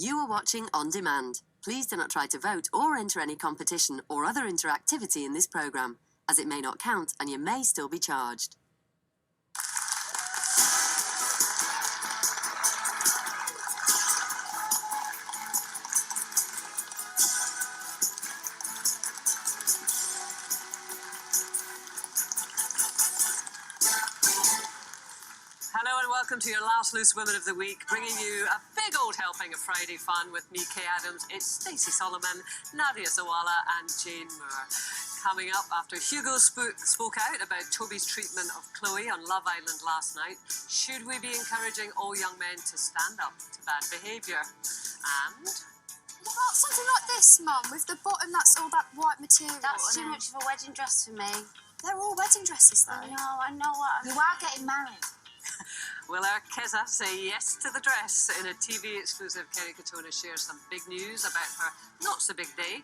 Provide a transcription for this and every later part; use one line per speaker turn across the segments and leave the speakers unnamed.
You are watching On Demand. Please do not try to vote or enter any competition or other interactivity in this programme, as it may not count and you may still be charged.
Hello and welcome to your last Loose Women of the Week, bringing you a big old helping of Friday fun with me, Kaye Adams. It's Stacey Solomon, Nadia Zawala and Jane Moore. Coming up after Hugo spoke out about Toby's treatment of Chloe on Love Island last night, should we be encouraging all young men to stand up to bad behaviour? And...
what about something like this, Mum, with the bottom that's all that white material?
That's too much of a wedding dress for me.
They're all wedding dresses, though.
I know what
You are getting married.
Will our Keza say yes to the dress? In a TV exclusive, Kerry shares some big news about her not-so-big day,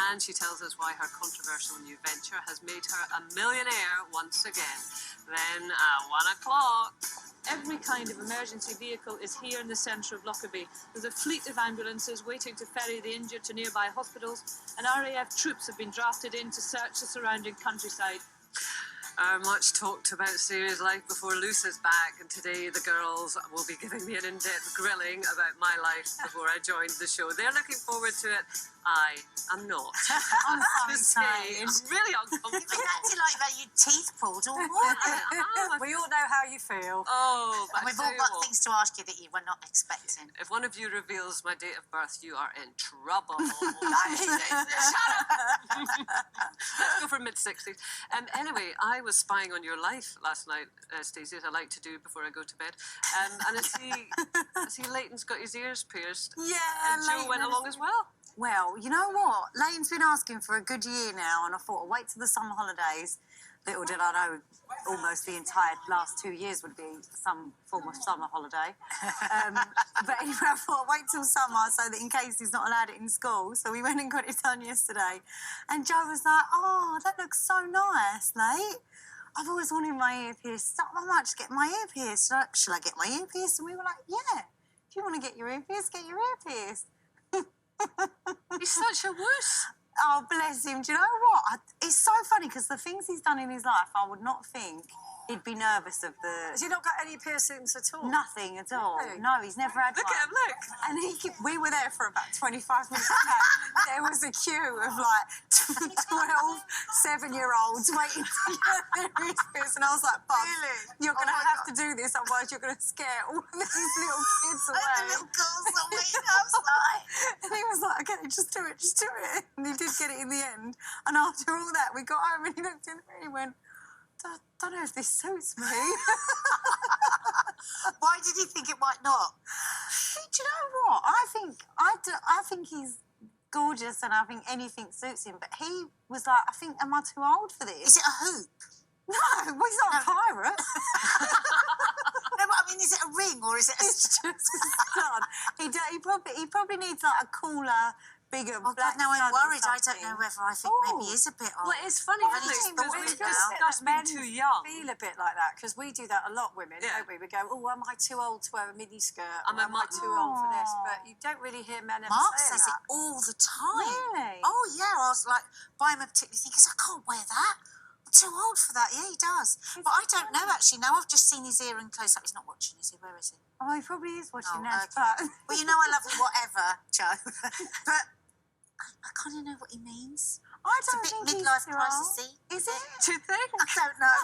and she tells us why her controversial new venture has made her a millionaire once again. Then at 1 o'clock...
Every kind of emergency vehicle is here in the centre of Lockerbie. There's a fleet of ambulances waiting to ferry the injured to nearby hospitals, and RAF troops have been drafted in to search the surrounding countryside.
Our much talked about series Life Before Luce is back, and today the girls will be giving me an in-depth grilling about my life before I joined the show. They're looking forward to it. I am not.
I'm
I'm really uncomfortable.
You've been acting like that, your teeth pulled or what?
We all know how you feel.
Oh, but
And we've all got things to ask you that you were not expecting.
If one of you reveals my date of birth, you are in trouble. Let's go for mid-60s. Anyway, I was spying on your life last night, Stacey, as I like to do before I go to bed. And I see Leighton's got his ears pierced.
Yeah,
and Joe went along as well.
Well, you know what? Leighton's been asking for a good year now, and I thought I'll wait till the summer holidays. Little did I know, almost the entire last 2 years would be some form of summer holiday. But anyway, I thought I'll wait till summer so that in case he's not allowed it in school. So we went and got it done yesterday. And Joe was like, oh, that looks so nice, Leight. I've always wanted my ear pierced. I might just get my ear pierced. Shall I get my ear pierced? And we were like, yeah. If you want to get your ear pierced, get your ear pierced.
He's such a wuss.
Oh, bless him. Do you know what? It's so funny because the things he's done in his life, I would not think he'd be nervous of the...
Has he not got any piercings at all?
Nothing at all.
Really?
No, he's never had
Look
one.
at him, look.
And we were there for about 25 minutes. There was a queue of like 12 7-year-olds waiting to get their ears pierced. And I was like, Bob, you're going to have to do this, otherwise you're going to scare all of these little kids away.
The little girls are waiting outside.
And he was like, okay, just do it. And he did get it in the end. And after all that, we got home and he looked in there and he went, I don't know if this suits me.
Why did he think it might not?
Do you know what? I think he's gorgeous and I think anything suits him. But he was like, I think, am I too old for this?
Is it a hoop?
No, well, he's not a pirate.
No, but I mean, is it a ring or is it a...
It's just a stud. He probably needs like a cooler, bigger
Oh,
black
God, now I'm
stud or
worried. I don't
something.
know whether I think maybe he is a bit old.
Well, it's funny,
And
isn't
he's
it? Because
40
we've
now.
discussed being too young.
Feel a bit like that because we do that a lot, women,
Yeah.
don't we? We go, oh, am I too old to wear a mini skirt?
I'm
Or
a
am I
mu-
too old for this? But you don't really hear men ever
Mark
saying
says
that.
it all the time.
Really?
Oh, yeah. I was like, buy him a particular thing because I can't wear that. I'm too old for that. Yeah, he does. But I don't know, actually. Now I've just seen his ear and close up. He's not watching, is he? Where is he?
Oh, he probably is watching
Oh,
that.
okay. Well, you know I love you, whatever, Joe. But I kind of know what he means.
I
It's a
don't
bit
think he's
midlife
too old.
crisis-y.
Is it?
Do you think?
I don't know.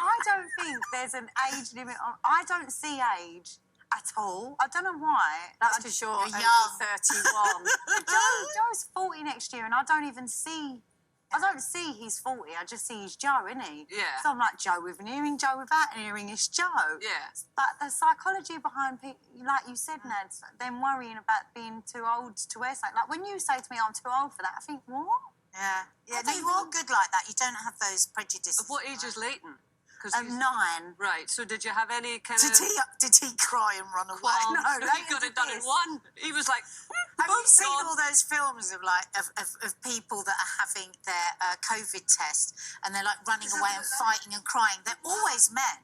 I don't think there's an age limit on... I don't see age at all. I don't know why.
That's because you're
You're
only
young.
31.
Joe's 40 next year and I don't even see... I don't see he's 40, I just see he's Joe, isn't he?
Yeah.
So I'm like, Joe with an earring, Joe without an earring, it's Joe.
Yeah.
But the psychology behind people, like you said, Ned, them worrying about being too old to wear something. Like when you say to me, I'm too old for that, I think, what?
Yeah. Yeah,
I
no,
don't
you are
think-
good like that. You don't have those prejudices.
Of what age is Leighton? 'Cause
9.
right, so did you have any kind
Did he cry and run away?
qualms?
No,
he
Leighton's
got
a
it done in
kiss.
one. He was like,
Have you seen
God.
all those films of like of people that are having their COVID test and they're like running away and fighting and crying? They're always men.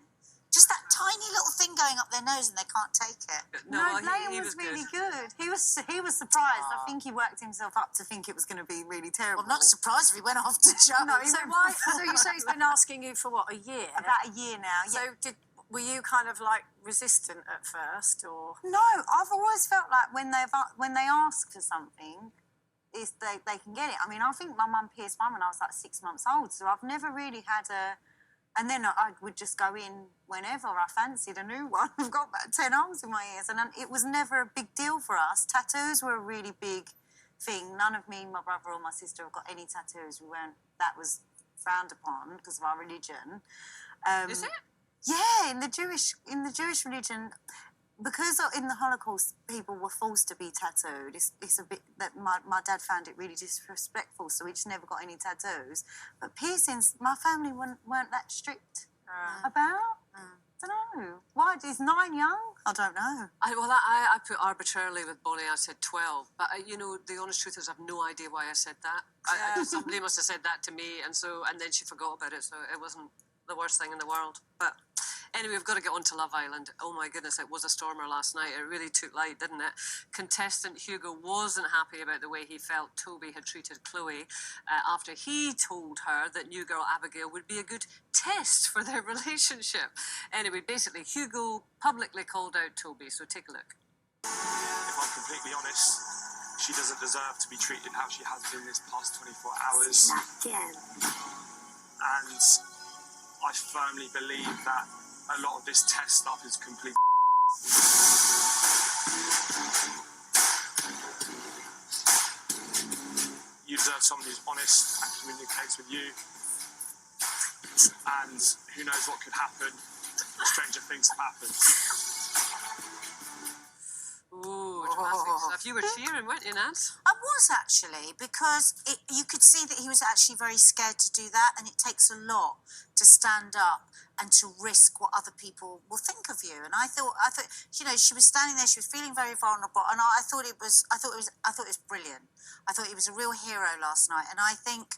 Just that tiny little thing going up their nose and they can't take it.
No,
well,
Liam
he
was
good.
really good. He was surprised. I think he worked himself up to think it was going to be really terrible.
I'm not surprised if he went off to jump.
No, he
So
went
why? So you say he's been asking you for what, a year?
about a year now.
So were you kind of like resistant at first, or?
No, I've always felt like when they ask for something, they can get it. I mean, I think my mum pierced mine when I was like 6 months old, so I've never really had a. And then I would just go in whenever I fancied a new one. I've got about 10 arms in my ears, and it was never a big deal for us. Tattoos were a really big thing. None of me, my brother, or my sister have got any tattoos. That was frowned upon because of our religion.
Is it?
Yeah, in the Jewish religion, because in the Holocaust people were forced to be tattooed. It's a bit that my dad found it really disrespectful, so we just never got any tattoos. But piercings, my family weren't that strict about. I don't know. Why is 9 young? I don't know.
I put arbitrarily with Bonnie. I said 12, but the honest truth is I've no idea why I said that. Somebody must have said that to me, and then she forgot about it, so it wasn't the worst thing in the world. But anyway, we've got to get on to Love Island. Oh my goodness, it was a stormer last night. It really took light, didn't it? Contestant Hugo wasn't happy about the way he felt Toby had treated Chloe after he told her that new girl Abigail would be a good test for their relationship. Anyway, basically, Hugo publicly called out Toby, so take a look.
If I'm completely honest, she doesn't deserve to be treated how she has been this past 24 hours. And I firmly believe that a lot of this test stuff is complete. You deserve someone who's honest and communicates with you. And who knows what could happen. Stranger things have happened.
Ooh, dramatic stuff. You were cheering, weren't you, Nance?
I was actually, because you could see that he was actually very scared to do that, and it takes a lot to stand up and to risk what other people will think of you. And I thought, she was standing there, she was feeling very vulnerable, and I thought it was brilliant. I thought he was a real hero last night, and I think,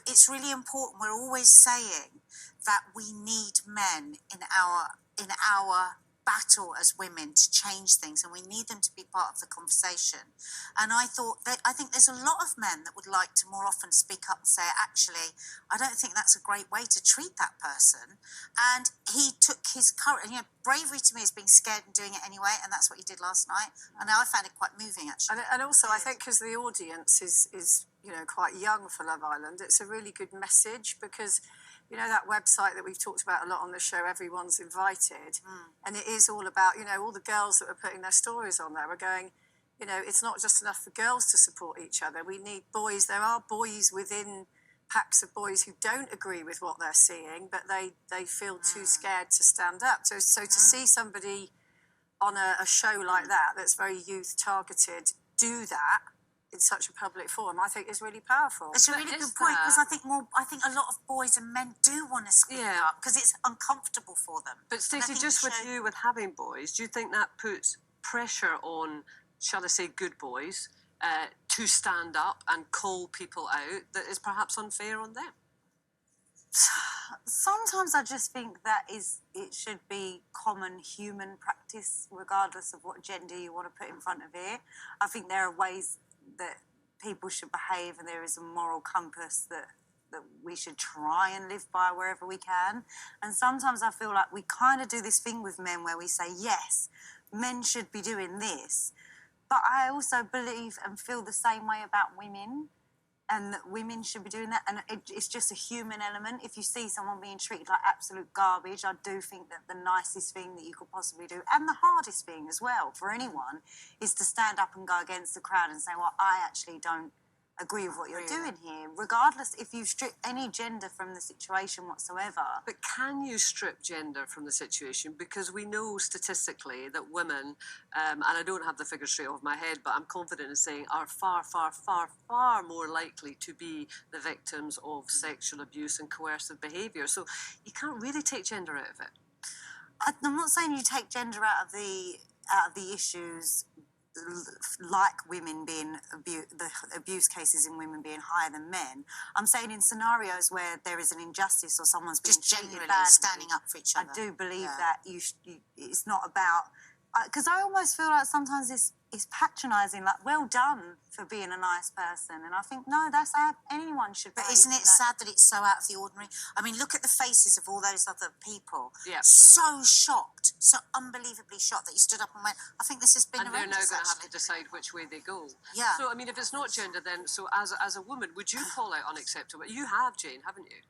it's really important. We're always saying that we need men in our battle as women to change things, and we need them to be part of the conversation. And I think there's a lot of men that would like to more often speak up and say, actually, I don't think that's a great way to treat that person. And he took his courage. Bravery to me is being scared and doing it anyway, and that's what he did last night. And I found it quite moving, actually.
And also, I think because the audience is quite young for Love Island, it's a really good message, because that website that we've talked about a lot on the show, Everyone's Invited, and it is all about, all the girls that are putting their stories on there are going, it's not just enough for girls to support each other. We need boys. There are boys within packs of boys who don't agree with what they're seeing, but they feel too scared to stand up. So to see somebody on a show like that, that's very youth targeted, do that in such a public forum, I think is really powerful.
It's a really good point, because I think a lot of boys and men do want to speak up because it's uncomfortable for them.
But Stacey, just with you with having boys, do you think that puts pressure on, shall I say, good boys to stand up and call people out that is perhaps unfair on them?
Sometimes I just think it should be common human practice, regardless of what gender you want to put in front of it. I think there are ways that people should behave, and there is a moral compass that we should try and live by wherever we can. And sometimes I feel like we kind of do this thing with men where we say, yes, men should be doing this, but I also believe and feel the same way about women, and that women should be doing that, and it's just a human element. If you see someone being treated like absolute garbage, I do think that the nicest thing that you could possibly do, and the hardest thing as well for anyone, is to stand up and go against the crowd and say, well, I actually don't agree with what you're doing here, regardless if you strip any gender from the situation whatsoever.
But can you strip gender from the situation? Because we know statistically that women, and I don't have the figures straight off my head, but I'm confident in saying, are far, far, far, far more likely to be the victims of sexual abuse and coercive behaviour. So you can't really take gender out of it.
I'm not saying you take gender out of the issues, like women being the abuse cases in women being higher than men. I'm saying in scenarios where there is an injustice or someone's being
Just
treated
generally
badly,
standing up for each other.
I do believe
Yeah.
that it's not about, because I almost feel like sometimes it's patronising, like, well done for being a nice person. And I think, no, that's how anyone should.
But isn't it sad that it's so out of the ordinary? I mean, look at the faces of all those other people.
Yeah.
So shocked, so unbelievably shocked that you stood up and went, I think this has been
And they're now
horrendous,
going to have to
actually.
decide which way they go.
Yeah.
So, I mean, if it's not gender, then, so as a woman, would you call out unacceptable? You have, Jane, haven't you?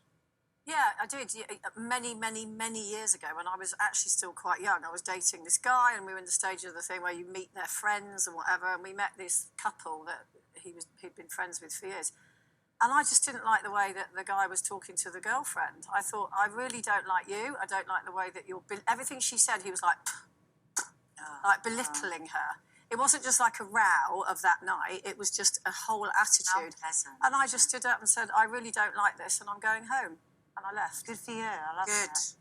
Yeah, I did. Many, many, many years ago, when I was actually still quite young, I was dating this guy, and we were in the stage of the thing where you meet their friends and whatever. And we met this couple that he'd been friends with for years, and I just didn't like the way that the guy was talking to the girlfriend. I thought, I really don't like you. I don't like the way that everything she said. He was like belittling her. It wasn't just like a row of that night. It was just a whole attitude.
Unpleasant.
And I just stood up and said, I really don't like this, and I'm going home. And I left.
Good for you. I love
Good.
that.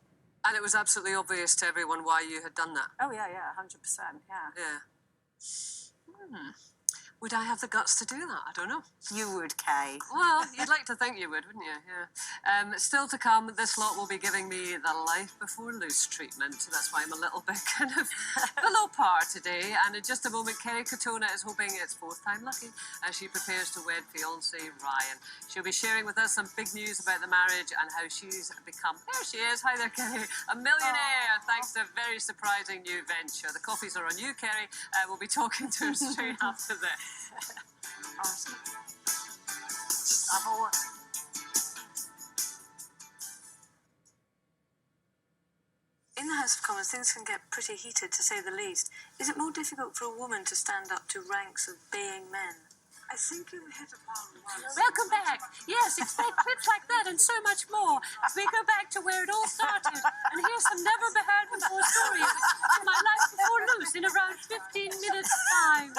And it was absolutely obvious to everyone why you had done that.
Oh, yeah, 100%, yeah.
Yeah. Would I have the guts to do that? I don't know.
You would, Kaye.
Well, you'd like to think you would, wouldn't you? Yeah. Still to come, this lot will be giving me the life before loose treatment. That's why I'm a little bit kind of below par today. And in just a moment, Kerry is hoping it's fourth time lucky as she prepares to wed fiancé Ryan. She'll be sharing with us some big news about the marriage and how she's become, there she is, hi there, Kerry, a millionaire thanks to a very surprising new venture. The coffees are on you, Kerry. We'll be talking to her straight after this.
In the House of Commons, things can get pretty heated, to say the least. Is it more difficult for a woman to stand up to ranks of baying men? I think you hit upon one.
Welcome back. Yes, expect clips like that and so much more as we go back to where it all started and hear some never-heard-before stories in my life before loose in around 15 minutes' time.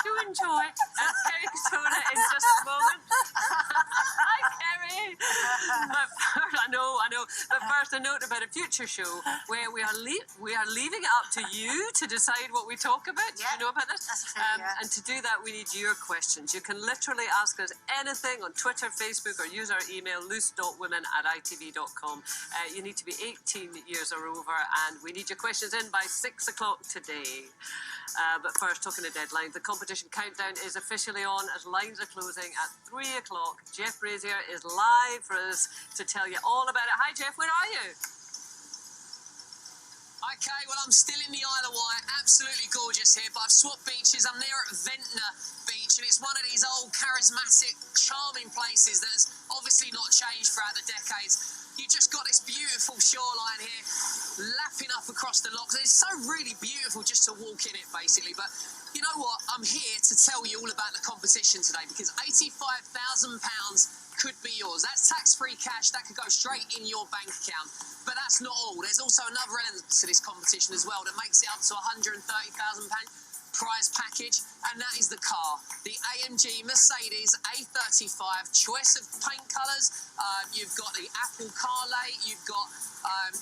Do enjoy. And Kerry in just a moment. Hi, Kerry. I know. But first, a note about a future show where we are leaving it up to you to decide what we talk about. Do you know about this?
That's true, yeah.
And to do that, we need your questions. You can literally ask us anything on Twitter, Facebook, or use our email, loose.women@itv.com. You need to be 18 years or over, and we need your questions in by 6 o'clock today. But first, talking of deadlines, the competition countdown is officially on as lines are closing at 3 o'clock. Jeff Brazier is live for us to tell you all about it. Hi, Jeff, where are you?
Okay, well, I'm still in the Isle of Wight, absolutely gorgeous here, but I've swapped beaches. I'm near at Ventnor Beach, and it's one of these old, charismatic, charming places that has obviously not changed throughout the decades. You've just got this beautiful shoreline here, lapping up across the locks. It's so really beautiful just to walk in it, basically. But you know what? I'm here to tell you all about the competition today, because £85,000 could be yours. That's tax-free cash. That could go straight in your bank account. But that's not all. There's also another element to this competition as well that makes it up to £130,000 prize package, and that is the car. The AMG Mercedes A35, choice of paint colours. You've got the Apple CarPlay. You've got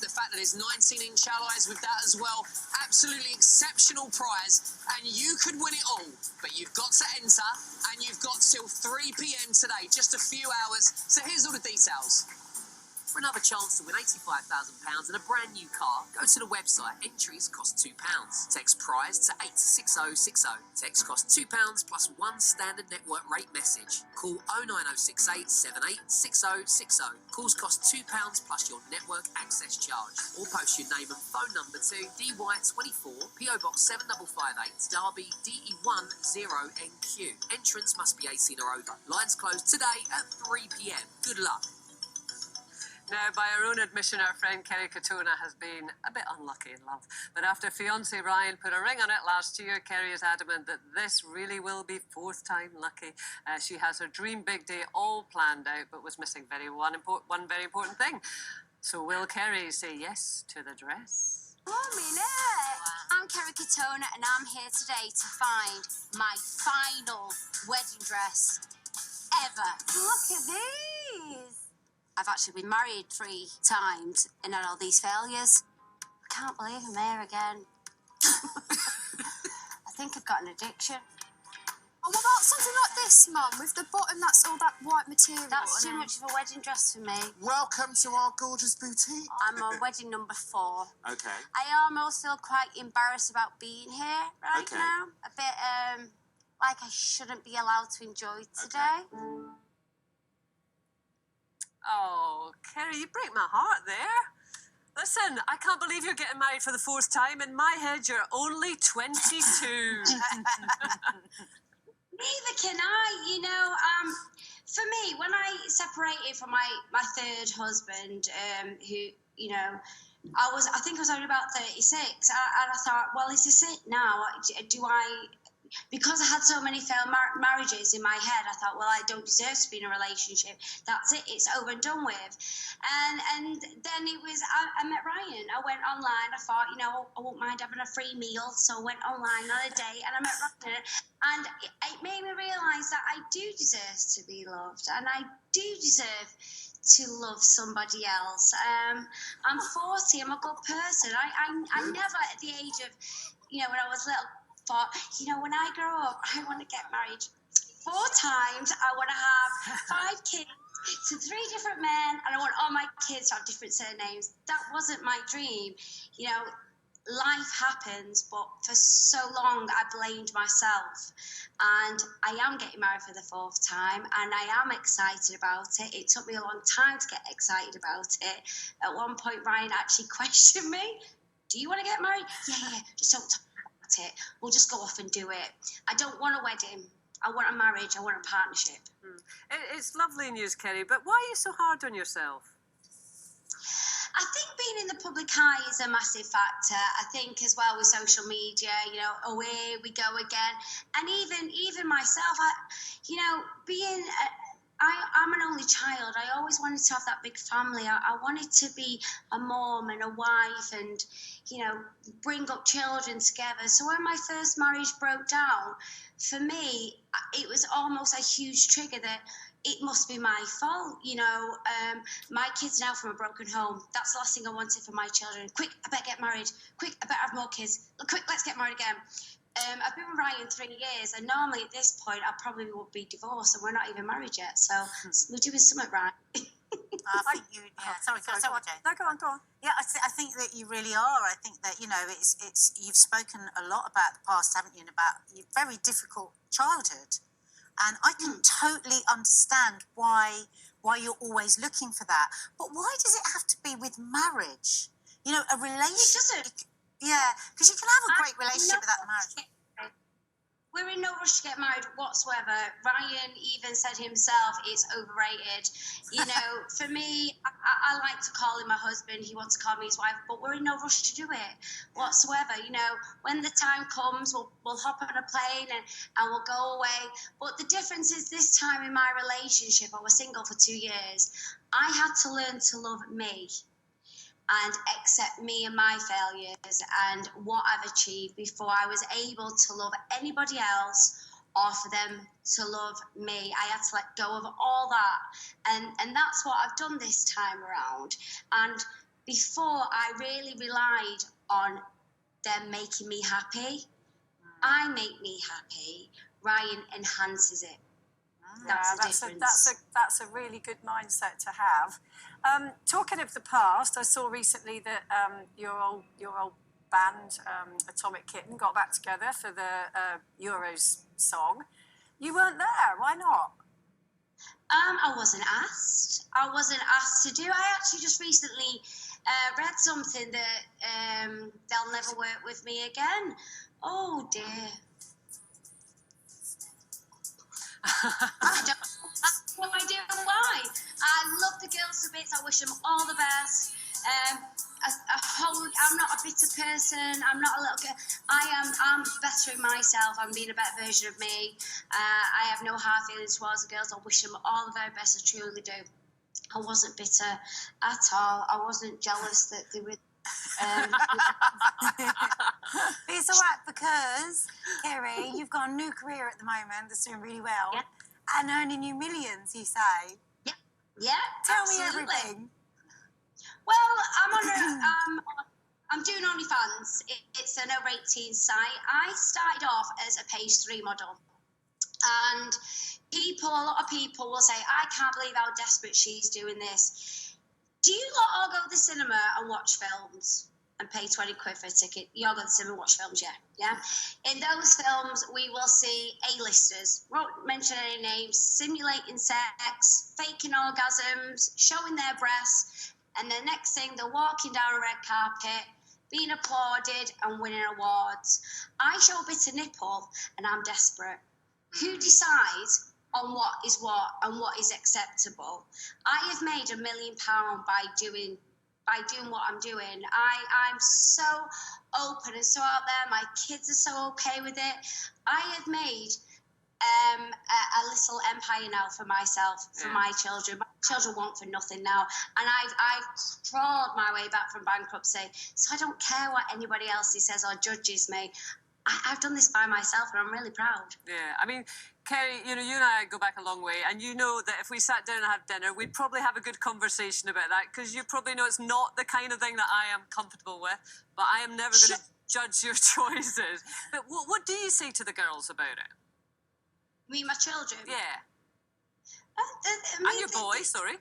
the fact that there's 19-inch alloys with that as well. Absolutely exceptional prize, and you could win it all. But you've got to enter, and you've got till 3 p.m. today, just a few hours. So here's all the details.
For another chance to win £85,000 and a brand new car, go to the website. Entries cost £2. Text prize to 86060. Text costs £2 plus one standard network rate message. Call 09068 786060. Calls cost £2 plus your network access charge. Or post your name and phone number to DY24 PO Box 7558 Derby DE10NQ. Entrance must be 18 or over. Lines closed today at 3 p.m. Good luck.
Now, by her own admission, our friend Kerry has been a bit unlucky in love. But after fiancé Ryan put a ring on it last year, Kerry is adamant that this really will be fourth time lucky. She has her dream big day all planned out, but was missing one very important thing. So will Kerry say yes to the dress?
Oh, minute. I'm Kerry and I'm here today to find my final wedding dress ever. Look at these. I've actually been married 3 times and had all these failures. I can't believe I'm here again. I think I've got an addiction.
And what about something like this, Mum, with the bottom that's all that white material?
That's too much of a wedding dress for me.
Welcome to our gorgeous boutique.
I'm on wedding number 4.
Okay.
I almost feel quite embarrassed about being here right
Okay.
now. A bit, like I shouldn't be allowed to enjoy today.
Oh, Kerry, you break my heart there. Listen, I can't believe you're getting married for the 4th time. In my head, you're only 22.
Neither can I, you know. For me, when I separated from my 3rd husband, who, you know, I think I was only about 36, and I thought, well, is this it now? Do I... Because I had so many failed marriages in my head, I thought, well, I don't deserve to be in a relationship. That's it. It's over and done with. And then it was, I met Ryan. I went online. I thought, you know, I won't mind having a free meal. So I went online on a date and I met Ryan. And it made me realise that I do deserve to be loved. And I do deserve to love somebody else. I'm 40. I'm a good person. I never, at the age of, you know, when I was little, thought, you know, when I grow up, I want to get married 4 times. I want to have 5 kids to 3 different men, and I want all my kids to have different surnames. That wasn't my dream. You know, life happens, but for so long I blamed myself. And I am getting married for the 4th time, and I am excited about it. It took me a long time to get excited about it. At one point, Ryan actually questioned me. Do you want to get married? Yeah, just don't talk about it. We'll just go off and do it. I don't want a wedding. I want a marriage. I want a partnership.
It's lovely news, Kerry, but why are you so hard on yourself?
I think being in the public eye is a massive factor. I think as well with social media, you know, oh, here we go again. And even myself, I'm an only child. I always wanted to have that big family. I wanted to be a mom and a wife and, you know, bring up children together. So when my first marriage broke down, for me, it was almost a huge trigger that it must be my fault, you know. My kids now from a broken home. That's the last thing I wanted for my children. Quick, I better get married. Quick, I better have more kids. Quick, let's get married again. I've been with Ryan 3 years, and normally at this point I probably would be divorced, and we're not even married yet. So we're doing something right.
I think you. Yeah, sorry, Jane.
No, go on.
Yeah, I think that you really are. I think that, you know, it's you've spoken a lot about the past, haven't you, and about your very difficult childhood, and I can totally understand why you're always looking for that. But why does it have to be with marriage? You know, a relationship. Yeah, because you can have a great relationship without marriage.
We're in no rush to get married whatsoever. Ryan even said himself it's overrated. You know, for me, I like to call him my husband. He wants to call me his wife, but we're in no rush to do it whatsoever. You know, when the time comes, we'll hop on a plane and we'll go away. But the difference is this time in my relationship, I was single for 2 years. I had to learn to love me and accept me and my failures and what I've achieved before I was able to love anybody else or for them to love me. I had to let go of all that. And that's what I've done this time around. And before, I really relied on them making me happy. I make me happy. Ryan enhances it. That's
a really good mindset to have. Talking of the past, I saw recently that your old band, Atomic Kitten, got back together for the Euros song. You weren't there. Why not?
I wasn't asked. I wasn't asked to do. I actually just recently read something that they'll never work with me again. Oh dear. I don't have no idea why. I love the girls to bits. I wish them all the best. I'm not a bitter person. I'm not a little girl. I'm bettering myself. I'm being a better version of me. I have no hard feelings towards the girls. I wish them all the very best. I truly do. I wasn't bitter at all. I wasn't jealous that they were.
It's all right because, Kerry, you've got a new career at the moment that's doing really well and earning you millions, you say.
Yeah,
Tell
absolutely.
me everything.
Well, I'm on I'm doing OnlyFans. It's an over 18 site. I started off as a page 3 model. And a lot of people will say, I can't believe how desperate she's doing this. Do you lot all go to the cinema and watch films and pay 20 quid for a ticket? You all go to the cinema and watch films, yeah? In those films, we will see A-listers, won't mention any names, simulating sex, faking orgasms, showing their breasts, and the next thing, they're walking down a red carpet, being applauded and winning awards. I show a bit of nipple and I'm desperate. Who decides on what is what and what is acceptable? I have made £1 million by doing what I'm doing. I'm so open and so out there. My kids are so okay with it. I have made a little empire now for myself, for my children. My children want for nothing now, and I've crawled my way back from bankruptcy, so I don't care what anybody else says or judges me. I've done this by myself, and I'm really proud.
Yeah, I mean, Kerry, you and I go back a long way, and you know that if we sat down and had dinner, we'd probably have a good conversation about that, because you probably know it's not the kind of thing that I am comfortable with, but I am never going to judge your choices. But what do you say to the girls about it?
Me and my children?
Yeah.
And
your boy, sorry.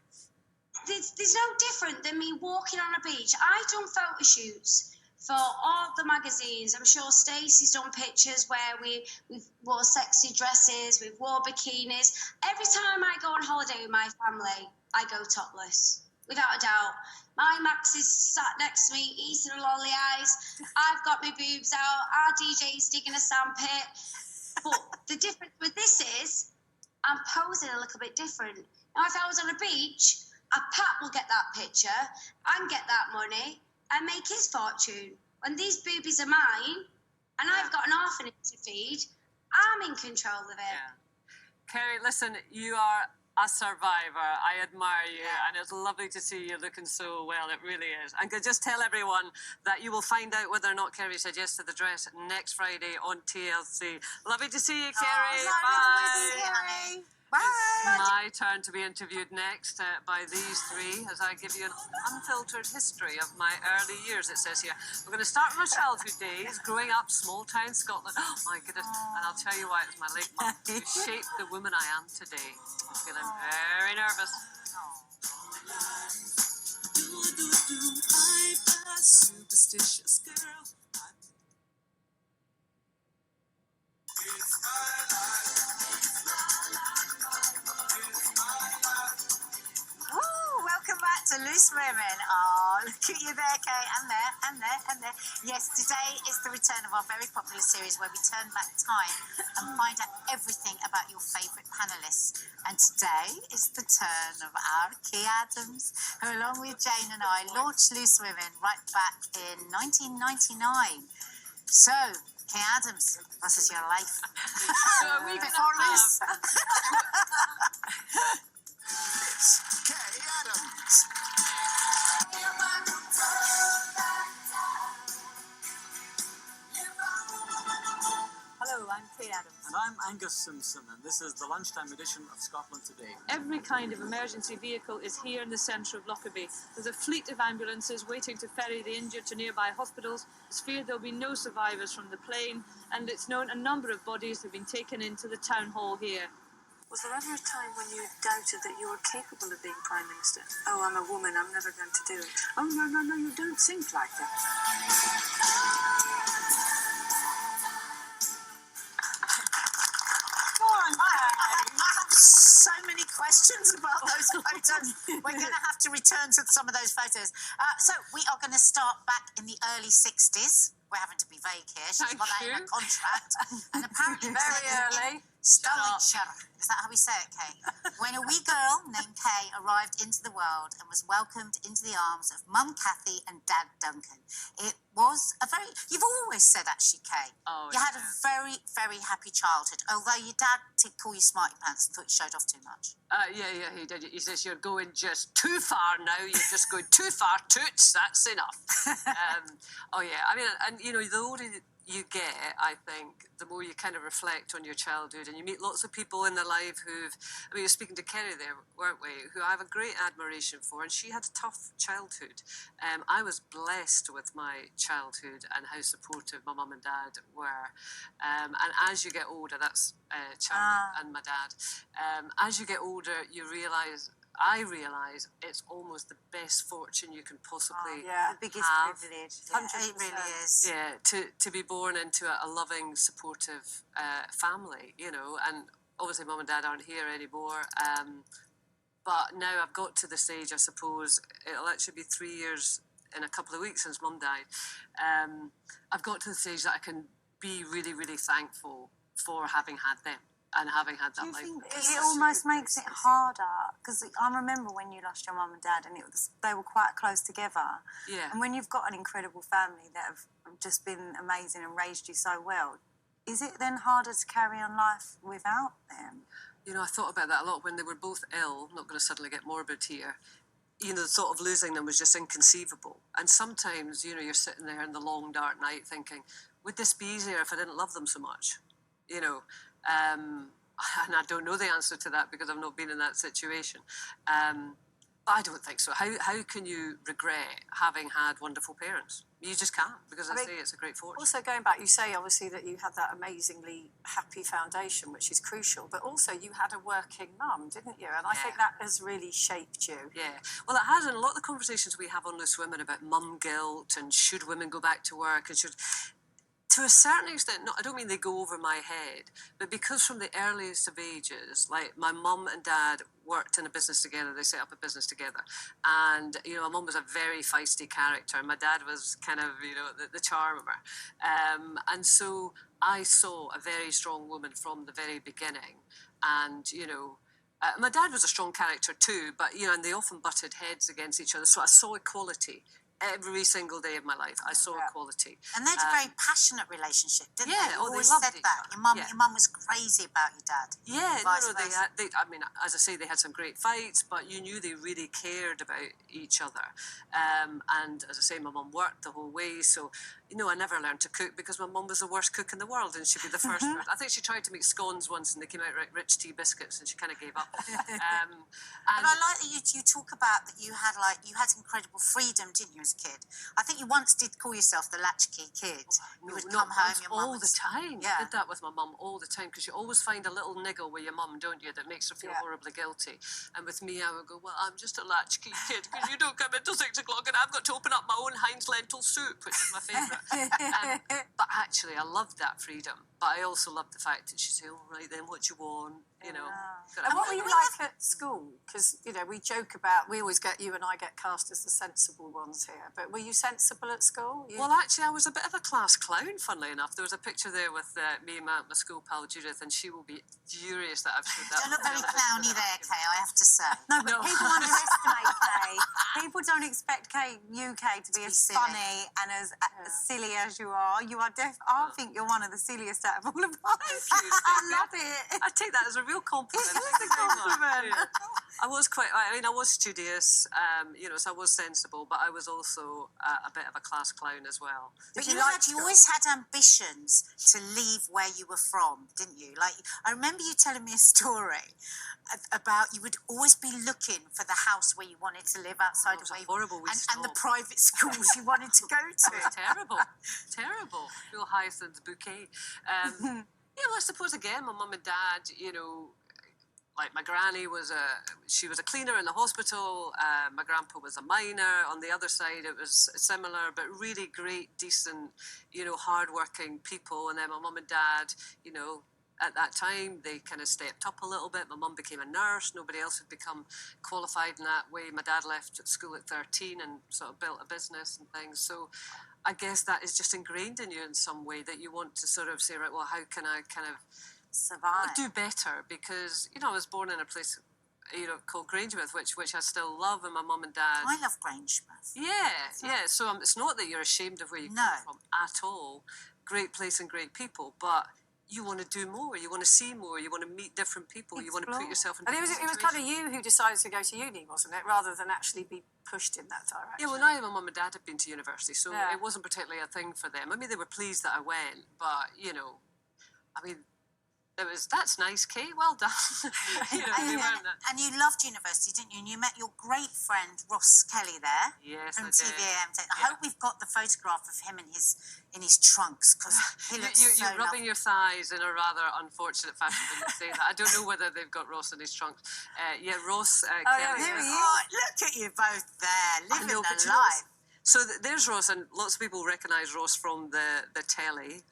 There's no different than me walking on a beach. I've done photo shoots for all the magazines. I'm sure Stacey's done pictures where we've wore sexy dresses, we've wore bikinis. Every time I go on holiday with my family, I go topless, without a doubt. My Max is sat next to me, eating a lolly eyes. I've got my boobs out. Our DJ's digging a sandpit. But the difference with this is I'm posing a little bit different. Now, if I was on a beach, a Pat will get that picture and get that money and make his fortune. When these boobies are mine and I've got an orphanage to feed, I'm in control of it.
Yeah. Kerry, listen, you are a survivor. I admire you, and it's lovely to see you looking so well. It really is. And could just tell everyone that you will find out whether or not Kerry said yes to the dress next Friday on TLC. Lovely to see you, Kerry. Bye.
Bye.
It's my turn to be interviewed next by these three as I give you an unfiltered history of my early years, it says here. We're going to start with my childhood days, growing up small town Scotland. Oh my goodness. And I'll tell you why, it's my late mum who shaped the woman I am today. I'm feeling very nervous. I'm a superstitious girl.
Welcome back to Loose Women. Oh, look at you there, Kaye, and there, and there, and there. Yes, today is the return of our very popular series where we turn back time and find out everything about your favourite panellists. And today is the turn of our Kaye Adams, who, along with Jane and I, launched Loose Women right back in 1999. So, Kaye Adams, this is your life. Before Loose.
Kaye Adams.
Hello, I'm Kaye Adams.
And I'm Angus Simpson, and this is the lunchtime edition of Scotland Today.
Every kind of emergency vehicle is here in the centre of Lockerbie. There's a fleet of ambulances waiting to ferry the injured to nearby hospitals. It's feared there'll be no survivors from the plane, and it's known a number of bodies have been taken into the town hall here.
Was there ever a time when you doubted that you were capable of being Prime Minister? Oh, I'm a woman, I'm never going to do it. Oh, no, you don't think like that.
I have so many questions about those photos. We're going to have to return to some of those photos. So we are going to start back in the early 60s. We're having to be vague here. She's got that in her contract. And apparently
Very early.
Stoneshire. Is that how we say it, Kaye? When a wee girl named Kaye arrived into the world and was welcomed into the arms of Mum Cathy and Dad Duncan. It was a very... You've always said, actually, Kaye.
Oh,
you had a very, very happy childhood, although your dad did call you smarty pants and thought you showed off too much.
Yeah, he did. He says, you're going just too far now. You're just going too far. Toots, that's enough. Oh, yeah. I mean, and, you know, the older you get, I think, the more you kind of reflect on your childhood, and you meet lots of people in their life you're speaking to Kerry there, weren't we, who I have a great admiration for, and she had a tough childhood. I was blessed with my childhood and how supportive my mum and dad were. And as you get older, that's Charlie and my dad, as you get older, I realise it's almost the best fortune you can possibly
the biggest
have.
privilege.
It really is.
Yeah, to be born into a loving, supportive family, and obviously mum and dad aren't here anymore. But now I've got to the stage, I suppose, it'll actually be 3 years in a couple of weeks since mum died. I've got to the stage that I can be really, really thankful for having had them. And having had that life.
It almost makes it harder, because I remember when you lost your mum and dad, and they were quite close together.
Yeah.
And when you've got an incredible family that have just been amazing and raised you so well, is it then harder to carry on life without them?
I thought about that a lot when they were both ill. I'm not going to suddenly get morbid here. The thought of losing them was just inconceivable. And sometimes, you're sitting there in the long, dark night thinking, would this be easier if I didn't love them so much? And I don't know the answer to that because I've not been in that situation. But I don't think so. How can you regret having had wonderful parents? You just can't, because I say it's a great fortune.
Also, going back, you say obviously that you had that amazingly happy foundation, which is crucial, but also you had a working mum, didn't you? And I think that has really shaped you.
Yeah. Well, it has, and a lot of the conversations we have on Loose Women about mum guilt and should women go back to work and should... To a certain extent, I don't mean they go over my head, but because from the earliest of ages, like my mum and dad worked in a business together, they set up a business together. And, my mum was a very feisty character, and my dad was kind of, the charmer. And so I saw a very strong woman from the very beginning. And, my dad was a strong character too, but, and they often butted heads against each other. So I saw equality. Every single day of my life, I saw equality.
And they had a very passionate relationship, didn't they? You always
they loved
said
each
that.
other.
Your mum was crazy about your dad.
Yeah,
Vice
they as I say, they had some great fights, but you knew they really cared about each other. And as I say, my mum worked the whole way, so, I never learned to cook because my mum was the worst cook in the world, and she'd be the first person. I think she tried to make scones once, and they came out rich tea biscuits, and she kind of gave up.
But I like that you talk about that you had incredible freedom, didn't you, as a kid? I think you once did call yourself the latchkey kid. You would come home, your mum
all the time.
Yeah.
I did that with my mum all the time, because you always find a little niggle with your mum, don't you, that makes her feel horribly guilty. And with me, I would go, well, I'm just a latchkey kid because you don't come until 6 o'clock, and I've got to open up my own Heinz lentil soup, which is my favourite. But actually, I loved that freedom. But I also loved the fact that she'd say, all right, then what you want,
And what were you like at school? Because, we joke about, we always you and I get cast as the sensible ones here, but were you sensible at school?
Well, actually, I was a bit of a class clown, funnily enough. There was a picture there with me and my school pal Judith, and she will be furious that I've showed that.
You don't look very clowny there, Kaye, I have to say.
No, but people underestimate Kaye. People don't expect you, Kaye, to be as
silly.
funny and as silly as you are. I think you're one of the silliest out of all of us. I love it.
I take that as a real compliment.
It is a compliment.
I was studious, so I was sensible, but I was also a bit of a class clown as well.
But you always had ambitions to leave where you were from, didn't you? Like, I remember you telling me a story about you would always be looking for the house where you wanted to live outside of where and the private schools you wanted to go to.
It was terrible. Real Hyacinth's bouquet. I suppose again, my mum and dad, like my granny was a cleaner in the hospital. My grandpa was a miner. On the other side, it was similar, but really great, decent, hardworking people. And then my mum and dad, at that time, they kind of stepped up a little bit. My mum became a nurse. Nobody else had become qualified in that way. My dad left school at 13 and sort of built a business and things. So I guess that is just ingrained in you in some way, that you want to sort of say, right, well, how can I kind of
survive,
do better? Because, I was born in a place, called Grangemouth, which I still love, and my mum and dad.
I love Grangemouth.
Yeah. So it's not that you're ashamed of where you come from at all. Great place and great people, but you want to do more, you want to see more, you want to meet different people, you want to put yourself in
And it was
different
kind of
situations.
you who decided to go to uni, wasn't it, rather than actually be pushed in that direction?
Yeah, well, neither my mum and dad had been to university, so
Yeah.
it wasn't particularly a thing for them. I mean, they were pleased that I went, but, you know, I mean, that's nice, Kate, well done. You know, they weren't that.
And you loved university, didn't you? And you met your great friend Ross Kelly there.
Yes,
from
I did.
TVAM. I
Yeah.
hope we've got the photograph of him in his trunks, because he looks so
You're rubbing
lovely.
your thighs in a rather unfortunate fashion when you say that. I don't know whether they've got Ross in his trunks. Yeah, Ross Kelly.
There he is. Oh, look at you both there, living
know, but
the
you know,
life.
So there's Ross, and lots of people recognise Ross from the telly,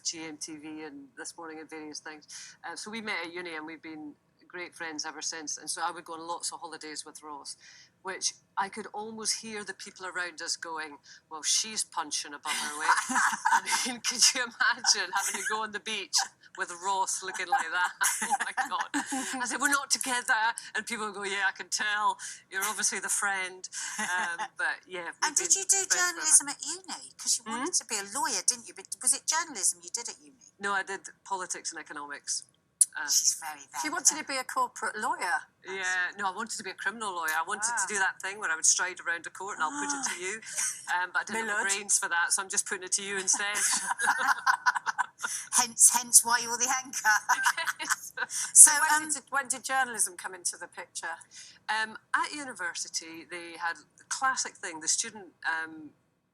GMTV, and This Morning and various things. So we met at uni, and we've been great friends ever since. And so I would go on lots of holidays with Ross, which I could almost hear the people around us going, well, she's punching above her weight. I mean, could you imagine having to go on the beach with Ross looking like that? Oh, my God. I said, we're not together. And people would go, yeah, I can tell. You're obviously the friend. But, yeah.
And did you do journalism at uni? Because you wanted to be a lawyer, didn't you? But was it journalism you did at uni?
No, I did politics and economics.
She's very, very
She wanted to be a corporate lawyer.
Yeah, no, I wanted to be a criminal lawyer. I wanted to do that thing where I would stride around a court and I'll put it to you. But I didn't have the brains for that, so I'm just putting it to you instead.
Hence why you're the anchor. So
when did journalism come into the picture?
At university, they had the classic thing, the student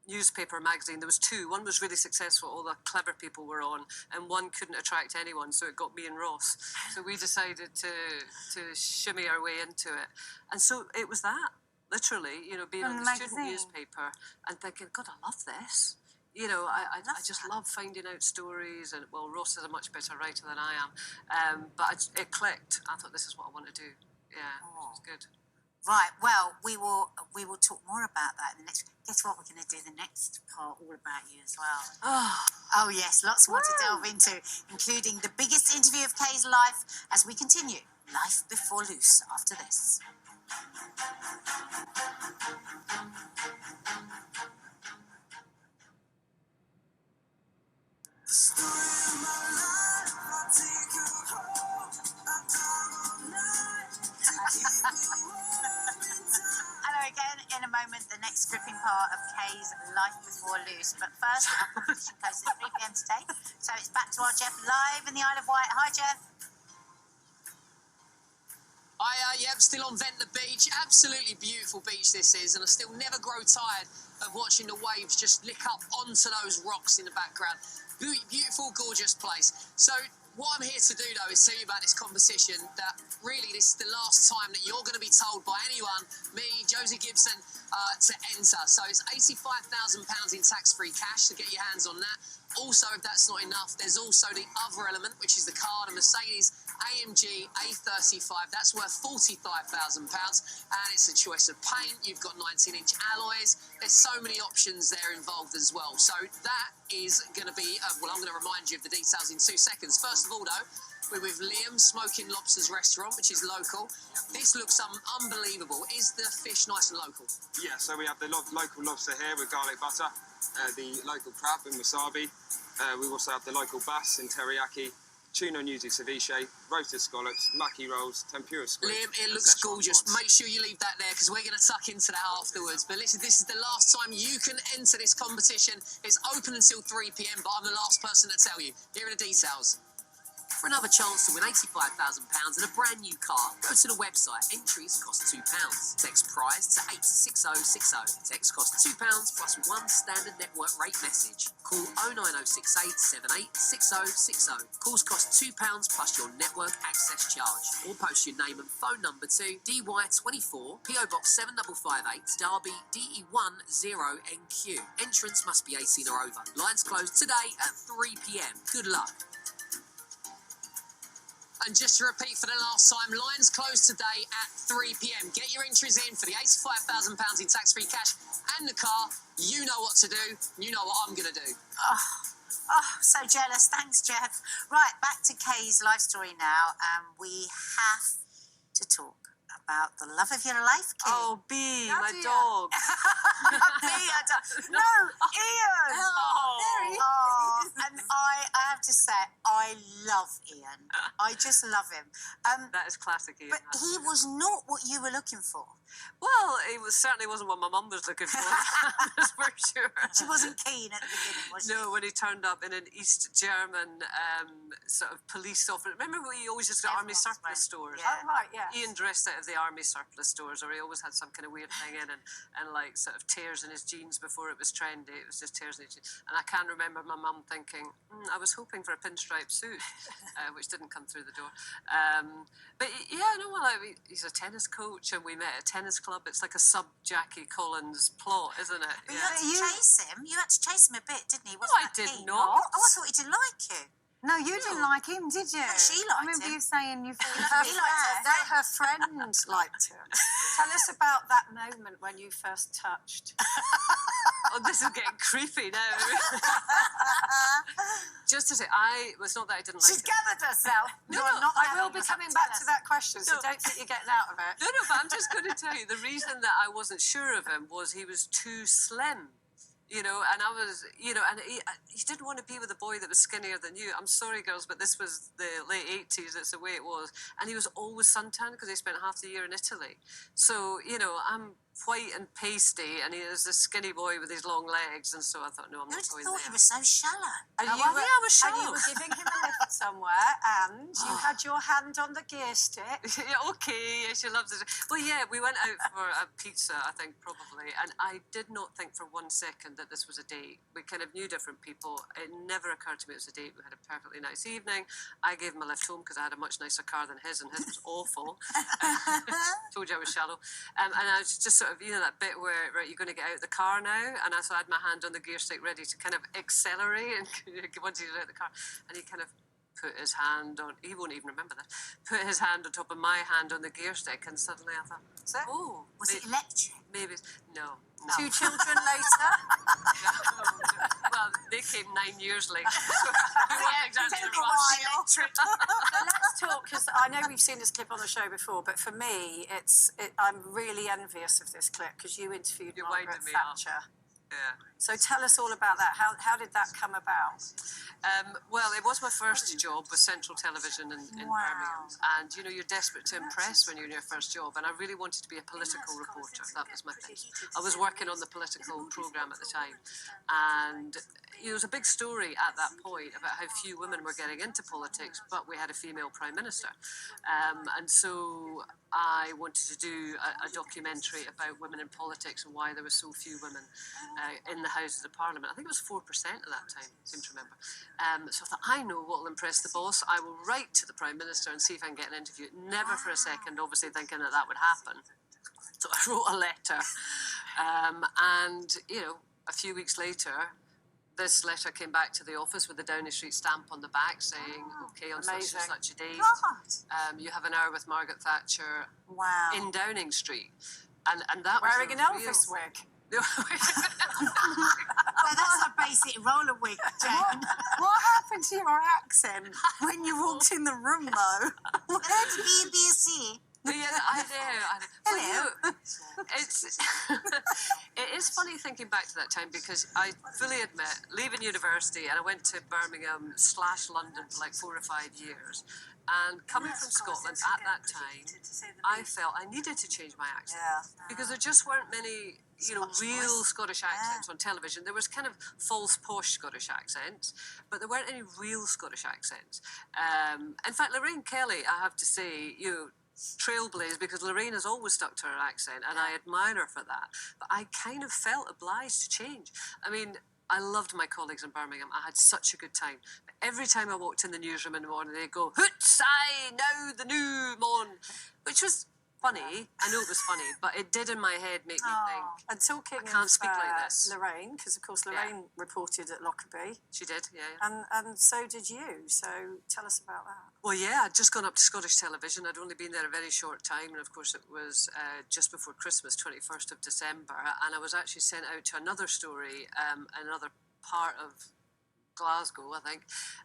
newspaper magazine. There was two. One was really successful, all the clever people were on, and one couldn't attract anyone, so it got me and Ross. So we decided to shimmy our way into it. And so it was that, literally, you know, being on the student newspaper and thinking, God, I love this. You know, I just love finding out stories, and, well, Ross is a much better writer than I am. But it clicked. I thought, this is what I want to do. Yeah, it was good.
Right, well, we will talk more about that in the next. Guess what? We're going to do the next part all about you as well. Oh yes, lots more to delve into, including the biggest interview of Kaye's life as we continue Life Before Loose after this. Hello again. In a moment, the next gripping part of Kaye's Life Before Loose. But first, our competition closes at 3 p.m. today. So it's back to our Jeff live in the Isle of Wight. Hi, Jeff.
Yep, still on Ventnor Beach. Absolutely beautiful beach this is, and I still never grow tired of watching the waves just lick up onto those rocks in the background. Beautiful, gorgeous place. So what I'm here to do, though, is tell you about this competition that really this is the last time that you're going to be told by anyone, me, Josie Gibson, to enter. So it's £85,000 in tax-free cash to get your hands on that. Also, if that's not enough, there's also the other element, which is the car, the Mercedes AMG A35. That's worth £45,000, and it's a choice of paint. You've got 19-inch alloys. There's so many options there involved as well. So that is going to be, well, I'm going to remind you of the details in 2 seconds. First of all, though, we're with Liam, Smoking Lobsters Restaurant, which is local. This looks unbelievable. Is the fish nice and local?
Yeah, so we have the local lobster here with garlic butter, the local crab and wasabi. We also have the local bass in teriyaki, tuna and yuzu ceviche, roasted scallops, maki rolls, tempura squid.
Liam, it looks gorgeous. Make sure you leave that there because we're going to tuck into that afterwards. But listen, this is the last time you can enter this competition. It's open until 3 p.m, but I'm the last person to tell you. Here are the details.
For another chance to win £85,000 and a brand new car, go to the website. Entries cost £2. Text prize to 86060. Text costs £2 plus one standard network rate message. Call 09068 786060. Calls cost £2 plus your network access charge. Or post your name and phone number to DY24 PO Box 7558 Derby DE10NQ. Entrance must be 18 or over. Lines closed today at 3 p.m. Good luck.
And just to repeat for the last time, lines close today at 3 p.m. Get your entries in for the £85,000 in tax-free cash and the car. You know what to do. You know what I'm going to do.
Oh, so jealous. Thanks, Jeff. Right, back to Kaye's life story now. We have to talk about the love of your life, Kaye.
Oh, Bee, my
Nadia.
dog.
No, Ian.
Oh.
Oh, and I have to say, I love Ian. I just love him.
That is classic Ian.
But he was not what you were looking for.
Well, it certainly wasn't what my mum was looking for, that's for sure.
She wasn't keen at the beginning, was she?
No, when he turned up in an East German sort of police officer. Remember we always used to army
Everyone's
surplus
friend.
stores?
Yeah.
Oh, right, yeah.
Ian dressed out of the army surplus stores, or he always had some kind of weird thing in and like sort of tears in his jeans before it was trendy. It was just tears in his jeans. And I can remember my mum thinking, I was hoping for a pinstripe suit, which didn't come through the door. But yeah, no, well, he's a tennis coach, and we met at a tennis club. It's like a sub-Jackie Collins plot, isn't it?
But you had to chase him. You had to chase him a bit, didn't he?
No, I did not.
Oh, I thought he didn't like you.
No, you didn't like him, did you?
No, she
I
liked
remember
him.
you saying you thought
He liked her.
Her friend liked him. Tell us about that moment when you first touched.
Oh, this is getting creepy now. Just to say, it's not that I didn't like
She's
him.
gathered herself.
No,
I will be coming back to that question, so
No.
don't think you're getting out of it.
No, but I'm just going to tell you, the reason that I wasn't sure of him was he was too slim. And I was, and he didn't want to be with a boy that was skinnier than you. I'm sorry, girls, but this was the late 80s. That's the way it was. And he was always suntanned because he spent half the year in Italy. So, I'm white and pasty, and he was a skinny boy with his long legs. And so I thought, no, I'm
You
not
just
going
thought
there.
he was so shallow.
And
I was shallow.
And you were giving him a lift somewhere, and you had your hand on the gear stick.
Yeah, okay, yeah, she loves it. Well, yeah, we went out for a pizza, I think, probably, and I did not think for 1 second that this was a date. We kind of knew different people. It never occurred to me it was a date. We had a perfectly nice evening. I gave him a lift home because I had a much nicer car than his, and his was awful. Told you I was shallow. And I was just sort of, that bit where, right, you're going to get out of the car now, and I had my hand on the gear stick ready to kind of accelerate, and once he was out of the car, and he kind of put his hand on, he won't even remember that, put his hand on top of my hand on the gear stick, and suddenly I thought, oh.
Was it electric?
Maybe, no.
2 children later.
Well, they came 9 years later. So exactly
So let's talk, because I know we've seen this clip on the show before, but for me, I'm really envious of this clip because you interviewed
You're
Margaret
winding me up.
Thatcher.
Yeah.
So tell us all about that. How did that come about?
Well, it was my first job with Central Television in Birmingham. And, you're desperate to impress when you're in your first job. And I really wanted to be a political reporter. That was my thing. I was working on the political programme at the time. And it was a big story at that point about how few women were getting into politics, but we had a female Prime Minister. And so I wanted to do a documentary about women in politics and why there were so few women in the Houses of Parliament. I think it was 4% at that time, I seem to remember. So I thought, I know what will impress the boss. I will write to the Prime Minister and see if I can get an interview. Never for a second, obviously, thinking that would happen. So I wrote a letter. And, a few weeks later, this letter came back to the office with the Downing Street stamp on the back saying, okay, on such and such a date, you have an hour with Margaret Thatcher in Downing Street. And that was
wearing an Elvis wig.
Well, that's a basic roller wig, Jane.
What happened to your accent when you walked in the room, though?
That's BBC.
Yeah, I know.
Hello.
It is funny thinking back to that time because I fully admit, leaving university, and I went to Birmingham / London for like 4 or 5 years. And coming from Scotland at that time, I felt I needed to change my accent because there just weren't many, real Scottish accents on television. There was kind of false posh Scottish accents, but there weren't any real Scottish accents. In fact, Lorraine Kelly, I have to say, trailblazed because Lorraine has always stuck to her accent, and I admire her for that. But I kind of felt obliged to change. I mean, I loved my colleagues in Birmingham. I had such a good time. But every time I walked in the newsroom in the morning, they'd go, "Hoots, aye, now the new mon," which was funny. I know it was funny, but it did in my head make me think.
And talking
I can't
of
speak like this.
Lorraine, because of course Lorraine reported at Lockerbie.
She did, yeah.
And so did you. So tell us about that.
Well, yeah, I'd just gone up to Scottish television. I'd only been there a very short time, and of course it was just before Christmas, 21st of December, and I was actually sent out to another story, another part of Glasgow, I think,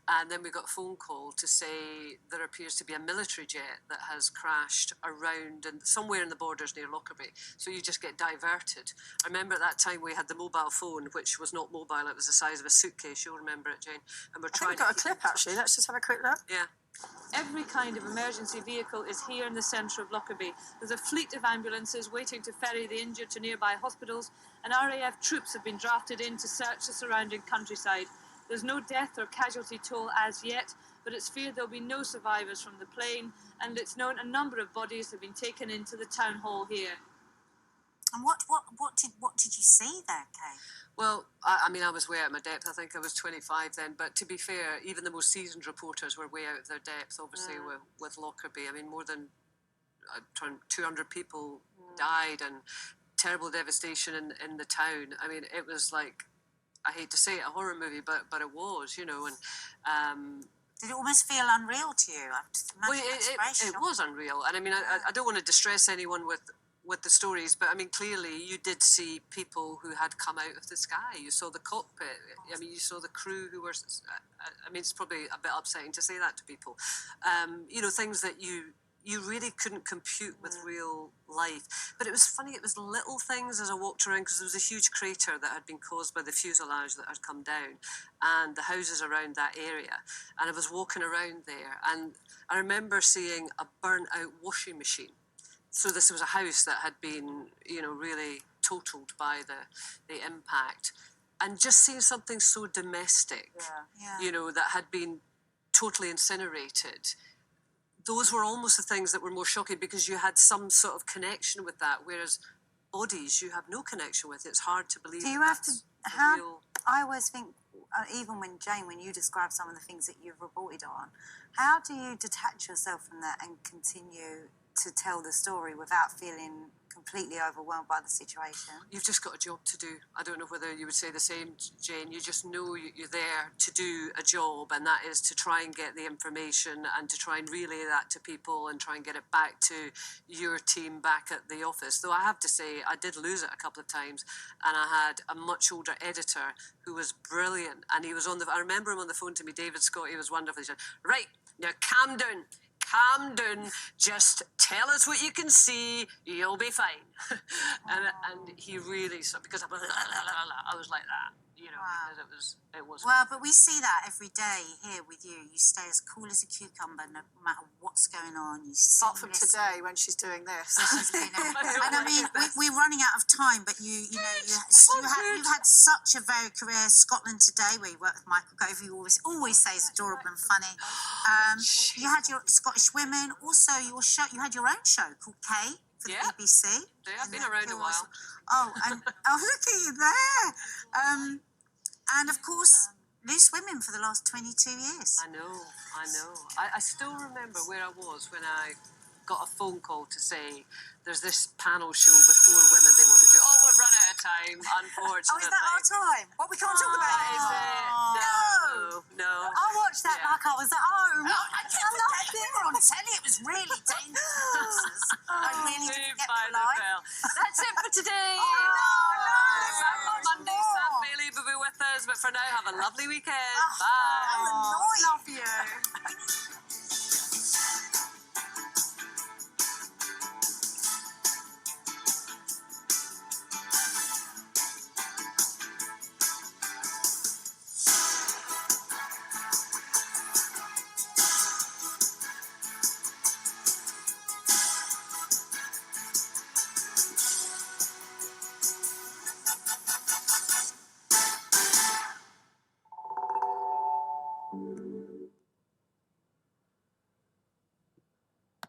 and then we got a phone call to say there appears to be a military jet that has crashed around and somewhere in the borders near Lockerbie. So you just get diverted. I remember at that time we had the mobile phone, which was not mobile; it was the size of a suitcase. You'll remember it, Jane. And we're
I think
trying.
we've got a clip actually. Let's just have a quick look.
Yeah.
Every kind of emergency vehicle is here in the centre of Lockerbie. There's a fleet of ambulances waiting to ferry the injured to nearby hospitals, and RAF troops have been drafted in to search the surrounding countryside. There's no death or casualty toll as yet, but it's feared there'll be no survivors from the plane, and it's known a number of bodies have been taken into the town hall here.
And what did you see there, Kaye?
Well, I mean, I was way out of my depth. I think I was 25 then. But to be fair, even the most seasoned reporters were way out of their depth, obviously, with Lockerbie. I mean, more than 200 people died and terrible devastation in the town. I mean, it was like, I hate to say it, a horror movie, but it was, you know. And
did it almost feel unreal to you?
It was unreal. And I mean, I don't want to distress anyone with the stories, but I mean, clearly you did see people who had come out of the sky. You saw the cockpit. I mean, you saw the crew who were, I mean, it's probably a bit upsetting to say that to people. You know, things that you really couldn't compute with real life. But it was funny, it was little things as I walked around, because there was a huge crater that had been caused by the fuselage that had come down, and the houses around that area. And I was walking around there, and I remember seeing a burnt out washing machine. So this was a house that had been, you know, really totaled by the impact. And just seeing something so domestic, you know, that had been totally incinerated. Those were almost the things that were more shocking, because you had some sort of connection with that, whereas bodies you have no connection with. It's hard to believe.
Do you have to, I always think, even when you describe some of the things that you've reported on, how do you detach yourself from that and continue to tell the story without feeling completely overwhelmed by the situation?
You've just got a job to do. I don't know whether you would say the same, Jane. You just know you're there to do a job, and that is to try and get the information and to try and relay that to people and try and get it back to your team back at the office. Though I have to say, I did lose it a couple of times, and I had a much older editor who was brilliant, and he was I remember him on the phone to me, David Scott. He was wonderful. He said, "Right, now calm down. Calm down, just tell us what you can see, you'll be fine." and he really, because I was like that, you know, because it was.
Well, but we see that every day here with you. You stay as cool as a cucumber no matter what's going on. You
apart from today when she's doing this.
And I mean, we're running out of time, but you've had such a varied career. Scotland Today, where you work with Michael Gove, who always says adorable and funny. You had your Scottish Women. Also, you had your own show called Kaye for the BBC.
Yeah, I've been around a while.
Oh, and look at you there. And of course, Loose Women for the last 22 years.
I know. I still remember where I was when I got a phone call to say there's this panel show with 4 women they want to do. Oh, we've run out of time, unfortunately.
Oh, is that our time? What, we can't talk about it?
Is it? No.
I watched that like I was at home.
I loved it. We were on telly. It was really dangerous. I really didn't get the line.
That's it for today. Monday, Sam Bailey will be with us, but for now, have a lovely weekend. Bye.
Love you.